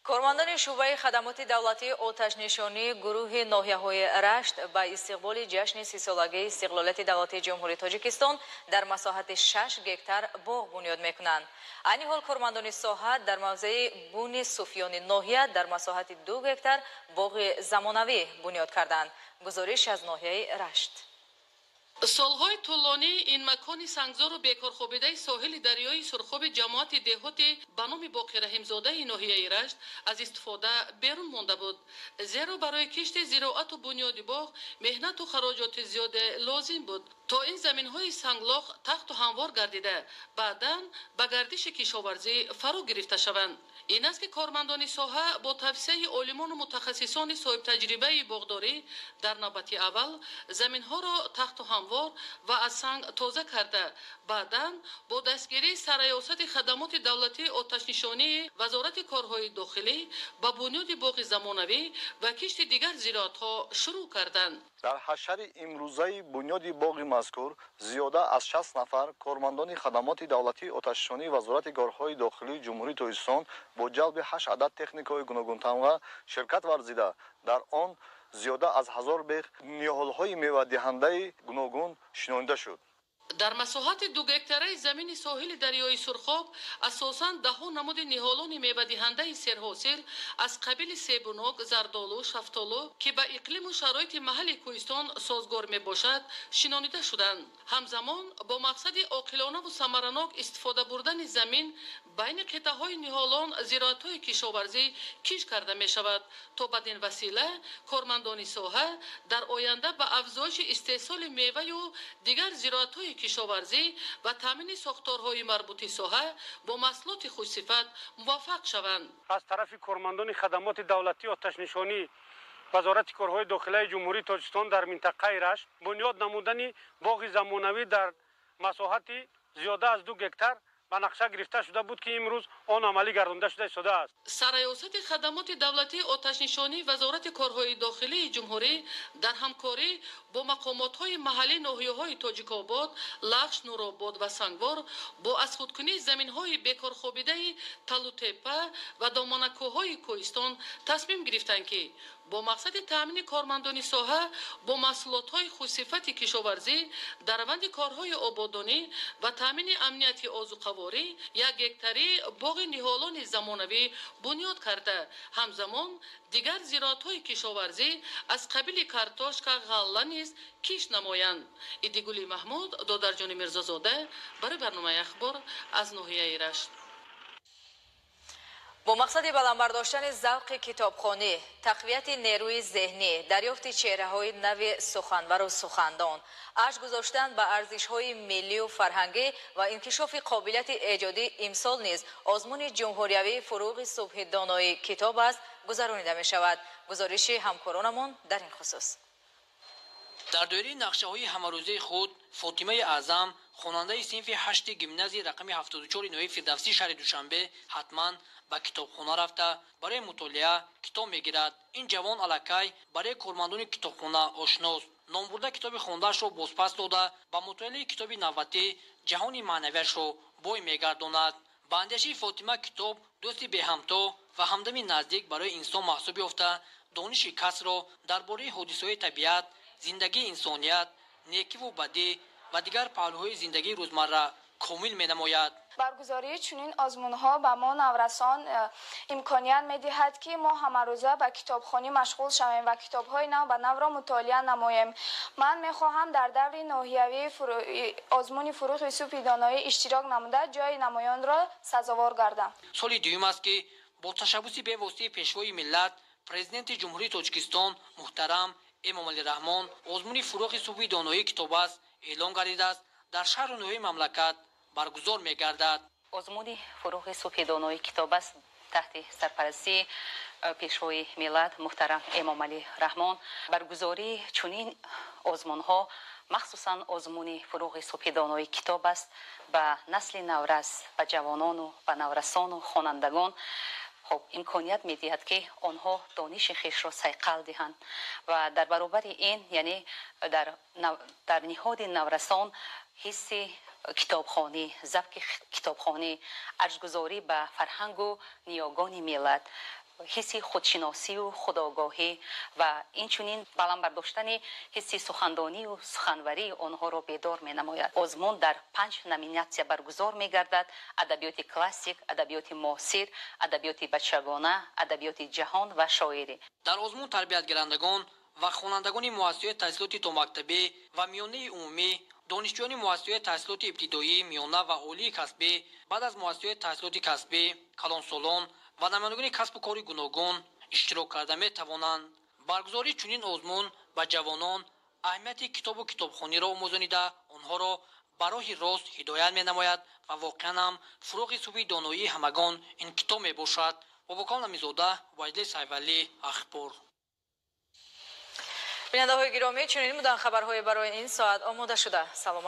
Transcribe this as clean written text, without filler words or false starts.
کارمندان شعبه خدمات دولتی آتش‌نشانی گروه ناحیه‌های رشت به استقبال جشن 30 سالگی استقلالیت دولتی جمهوری تاجیکستان در مساحت 6 گکتار باغ بنیاد می‌کنند. این حال کارمندان ساحه در موضع بون صوفیان ناحیه در مساحت 2 گکتار باغ زمانوی بنیاد کردند. گزارش از ناحیه رشت. سالهای طولانی این مکان سنگزار و بیکارخوابیده ساحل دریای سرخاب جماعت دهاتی به نام باقی رحیمزاده ناحیه رشت از استفاده بیرون مانده بود، زیرا برای کشت زراعت و بنیاد باغ مهنت و خراجات زیاد لازم بود تا این زمین‌های سنگلاخ تخت و هموار گردیده بعداً به گردش کشاورزی فرو گرفته شوند. این است که کارمندان ساحه با توصیه عالمان و متخصصان صاحب تجربه باغداری در نوبت اول زمین‌ها را تخت و هموار و از سنگ تازه کرده بعداً با دستگیری سرریاست خدمات دولتی آتش‌نشانی وزارت کارهای داخلی به بنیاد باغ زمانوی و کشت دیگر زراعت‌ها شروع کردند. در حشر امروزه بنیاد باغ مذکور زیاده از 60 نفر کارمندان خدمات دولتی آتش‌نشانی وزارت کارهای داخلی جمهوری تاجیکستان با جلب 8 عدد تکنیک‌های گوناگون تمغه شرکت ورزیده در آن زیاده از 1000 بیغ نیال‌های میوه‌دهنده گوناگون شنانده شد. در مساحت 2 گکتاره زمین ساحل دریای سرخاب اساساً 10 نمود نهالان میوه‌دهنده سرحاصل از قبیل سیبوناک، زردالو، شفتالو که به اقلیم و شرایط محل کوهستان سازگار میباشد شنانیده شدند. همزمان با مقصد عاقلانه و ثمرناک استفاده بردن زمین بین قطعه‌های نهالان زراعت‌های کشاورزی کش کرده می‌شود تا بدین وسیله کارمندان ساحه در آینده به افزایش استحصال میوه و دیگر زراعت‌های کشاورزی و تامین ساختارهای مربوط ساحه با محصولات خوش‌صفت موفق شوند. از طرف کارمندان خدمات دولتی آتش‌نشانی وزارت کارهای داخلی جمهوری تاجیکستان در منطقه رشت بنیاد نمودن باغ زمانوی در مساحت زیاده از 2 گکتار به نقشه گرفته شده بود که امروز آن عملی گردانده شده است. سرریاست خدمات دولتی آتش‌نشانی وزارت کارهای داخلی جمهوری در همکاری با مقامات‌های محلی ناحیه‌های تاجیک‌آباد، لخش، نورآباد و سنگوار با از خودکنی زمین‌های بیکارخوابیده تل و تپه و دامنه‌کوه‌های کوهستان تصمیم گرفتند که با مقصد تامین کارمندان ساحه با محصولات‌های خوش‌صفت کشاورزی در روند کارهای آبادانی و تامین امنیت آذوقه‌واری 1 گکتاری باغ نهالان زمانوی بنیاد کرده همزمان دیگر زراعت‌های کشاورزی از قبیل کارتوشک، غله نیز کش نمایند. ایدیگولی محمود، دادرجان میرزازاده برای برنامه اخبار از ناحیه رشت. با مقصد بلندبرداشتن ذوق کتابخوانی، تقویت نیروی ذهنی، دریافت چهره‌های نو سخنور و سخندان، اشک گذاشتن به ارزش‌های ملی و فرهنگی و انکشاف قابلیت ایجادی امسال نیز آزمون جمهوریوی فروغ صبح دانای کتاب است گذرانیده می‌شود. گزارش همکارانمان در این خصوص. در دوره نقشه‌های همروزه خود فاطمه اعظم خواننده صنف 8 گیمنازی رقم 74 نوی فردوسی شهر دوشنبه حتما به کتابخانه رفته برای مطالعه کتاب میگیرد. این جوان الکی برای کارمندان کتابخانه آشناست. نام برده کتاب خوانده‌اش را بازپس داده به مطالعه کتاب نوبتی جهان معنوی‌اش را بوی میگرداند. با اندیشه فاطمه کتاب دوستی به همتا و همدم نزدیک برای انسان محسوب یافته دانش کس را درباره حادثه‌های طبیعت، زندگی انسانیت، نیکی و بدی و دیگر پهلوهای زندگی روزمره کامل می‌نماید. برگزاری چنین آزمون‌ها به ما نورسان امکانیت می‌دهد که ما همه روزه به کتابخوانی مشغول شویم و کتاب‌های نو به نو را مطالعه نماییم. من می‌خواهم در دور ناحیوی آزمون فروغ صبح دانایی اشتراک نموده جای نمایان را سزاوار گردم. سال دوم است که با تشبث به واسطه پیشوای ملت پرزیدنت جمهوری تاجیکستان محترم امامعلی رحمان آزمون فروغ صبح دانایی کتاب است اعلام گردیده است در شهر و نوحه مملکت برگزار می‌گردد. آزمون فروغ صبح دانایی کتاب است تحت سرپرستی پیشوای ملت محترم امامعلی رحمان. برگزاری چنین آزمون‌ها مخصوصاً آزمون فروغ صبح دانایی کتاب است به نسل نورس، به جوانان و به نورسان و خوانندگان خب امکانیت می‌دهد که آنها دانش خویش را صیقل دهند و در برابر این یعنی در نهاد نورسان حس کتابخوانی، ذوق کتابخوانی، ارزش‌گذاری به فرهنگ و نیاگان ملت حسی خودشناسی و خودآگاهی و اینچنین بلند برداشتن حسی سخندانی و سخنوری آنها را بیدار می نماید. آزمون در 5 نامیناسیون برگزار می گردد: ادبیات کلاسیک، ادبیات معاصر، ادبیات بچگانه، ادبیات جهان و شاعری. در آزمون تربیت گیرندگان و خوانندگان مؤسسات تحصیلاتی تا مکتبی و میانه عمومی، دانشجویان مؤسسات تحصیلات ابتدایی، میانه و عالی کسبی، بعد از مؤسسات تحصیلات کسبی، کلانسالان و نمایندگان کسب و کار گوناگون اشتراک کرده می توانند. برگزاری چنین آزمون به جوانان اهمیت کتاب و کتابخوانی را آموزانیده آنها را به راه راست هدایت می نماید و واقعا هم فروغ صبح دانایی همگان این کتاب می باشد. باباکان نمیزاده، وجدی سیولی، اخبار. بیننده های گرامی، چنین بودن خبرهای برای این ساعت. آماده شده. سلام.